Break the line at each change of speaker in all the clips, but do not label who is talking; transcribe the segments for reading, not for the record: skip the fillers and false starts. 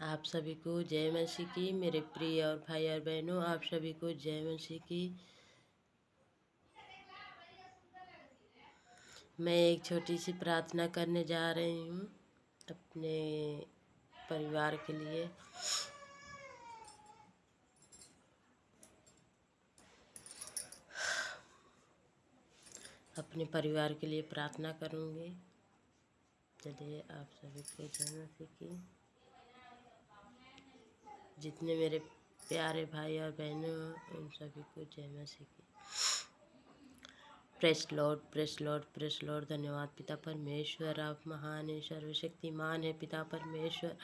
आप सभी को जय मसीह की। मेरे प्रिय और भाई और बहनों, आप सभी को जय मसीह की। मैं एक छोटी सी प्रार्थना करने जा रही हूँ अपने परिवार के लिए। अपने परिवार के लिए प्रार्थना करूँगी। चलिए, आप सभी को जय मसीह की। जितने मेरे प्यारे भाई और बहनों हैं, उन सभी को जय मसीह की। Press Lord, press Lord, press Lord. धन्यवाद पिता परमेश्वर, आप महान है, सर्वशक्तिमान है पिता परमेश्वर।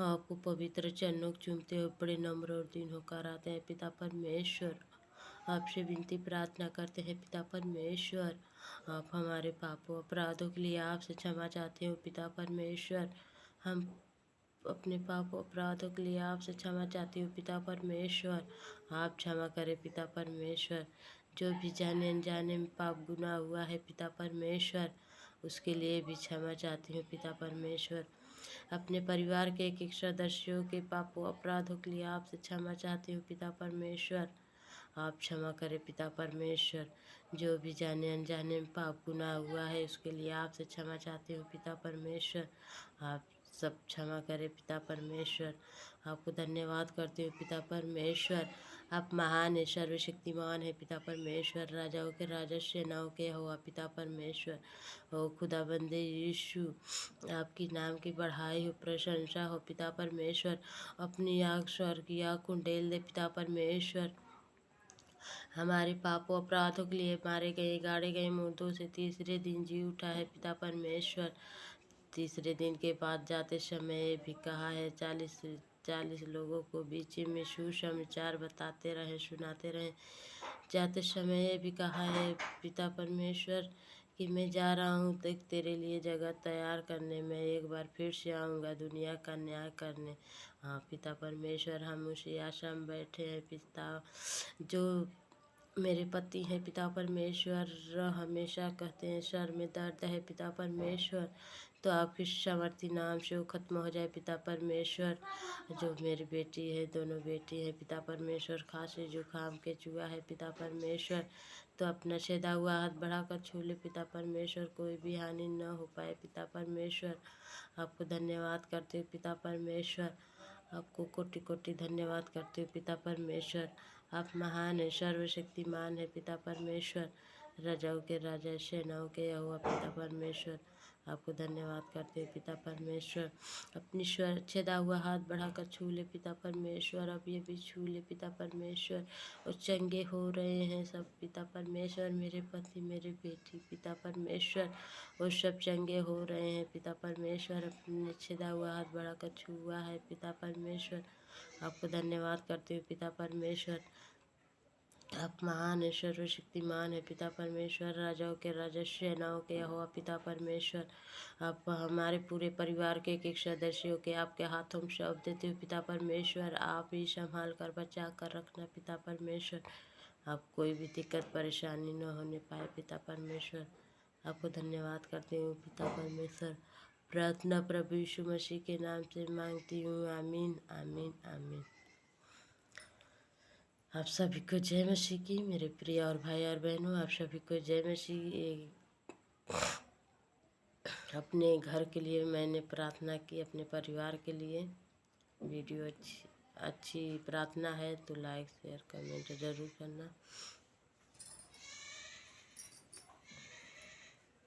आपको पवित्र चरणों को चूमते हुए बड़े नम्र और दीन होकर आते हैं पिता परमेश्वर। आपसे विनती प्रार्थना करते हैं पिता परमेश्वर। आप हमारे पापों अपराधों के लिए आपसे क्षमा चाहते हो पिता परमेश्वर। हम अपने पापों अपराधों के लिए आपसे क्षमा चाहती हूँ पिता परमेश्वर। आप क्षमा करें पिता परमेश्वर। जो भी जाने अनजाने में पाप गुनाह हुआ है पिता परमेश्वर, उसके लिए भी क्षमा चाहती हूँ पिता परमेश्वर। अपने परिवार के एक एक सदस्यों के पापों अपराधों के लिए आपसे क्षमा चाहती हूँ पिता परमेश्वर। आप क्षमा करें पिता परमेश्वर। जो भी जाने अनजाने में पाप गुनाह हुआ है, उसके लिए आपसे क्षमा चाहती हूँ पिता परमेश्वर। आप सब क्षमा करें पिता परमेश्वर। आपको धन्यवाद करते हुए पिता परमेश्वर। आप महान है, सर्वशक्तिमान है पिता परमेश्वर। राजाओं के राजा, सेनाओं के यहोवा पिता परमेश्वर। ओ खुदाबंदे यीशु, आपकी नाम की बढ़ाई हो, प्रशंसा हो पिता परमेश्वर। अपनी आग स्वर्ग की आग कुंडेल दे पिता परमेश्वर। हमारे पापों अपराधों के लिए मारे गए गाड़े गए मुर्दों से तीसरे दिन जी उठा है पिता परमेश्वर। तीसरे दिन के बाद जाते समय भी कहा है, 40 लोगों को बीच में सुसमाचार बताते रहे, सुनाते रहे। जाते समय ये भी कहा है पिता परमेश्वर कि मैं जा रहा हूँ देख तेरे लिए जगह तैयार करने। मैं एक बार फिर से आऊँगा दुनिया का न्याय करने। हाँ पिता परमेश्वर, हम उसी आशा में बैठे हैं पिता। जो मेरे पति हैं पिता परमेश्वर, हमेशा कहते हैं सर में दर्द है पिता परमेश्वर, तो आपके सामर्थी नाम से वो खत्म हो जाए पिता परमेश्वर। जो मेरी बेटी है, दोनों बेटी हैं पिता परमेश्वर, खांसी जुकाम के चुआ है पिता परमेश्वर, तो अपना छेदा हुआ हाथ बढ़ाकर छू ले पिता परमेश्वर। कोई भी हानि न हो पाए पिता परमेश्वर। आपको धन्यवाद करते हुए पिता परमेश्वर। आपको कोटि कोटि धन्यवाद करते हुए पिता परमेश्वर। आप महान है, सर्वशक्तिमान है पिता परमेश्वर। राजाओं के राजा, सेनाओं के यहोवा पिता परमेश्वर। आपको धन्यवाद करते हैं पिता परमेश्वर। अपनी छेदा हुआ हाथ बढ़ाकर छू ले पिता परमेश्वर। अब ये भी छू ले पिता परमेश्वर। और चंगे हो रहे हैं सब पिता परमेश्वर। मेरे पति, मेरे बेटी पिता परमेश्वर, वो सब चंगे हो रहे हैं पिता परमेश्वर। अपने छेदा हुआ हाथ बढ़ाकर छुआ है पिता परमेश्वर। आपको धन्यवाद करते हुए पिता परमेश्वर। आप महान है, सर्वशक्तिमान है पिता परमेश्वर। राजाओं के राजा, सेनाओं के यहोवा पिता परमेश्वर। आप हमारे पूरे परिवार के एक एक सदस्यों के आपके हाथों में सौंप देते हुए पिता परमेश्वर। आप ही संभाल कर बचा कर रखना पिता परमेश्वर। आप कोई भी दिक्कत परेशानी न होने पाए पिता परमेश्वर। आपको धन्यवाद करते हूँ पिता परमेश्वर। प्रार्थना प्रभु यीशु मसीह के नाम से मांगती हूँ, आमीन आमीन आमीन। आप सभी को जय मसीह की। मेरे प्रिय और भाई और बहनों, आप सभी को जय मसीह। अपने घर के लिए मैंने प्रार्थना की, अपने परिवार के लिए। वीडियो अच्छी प्रार्थना है तो लाइक शेयर कमेंट ज़रूर करना।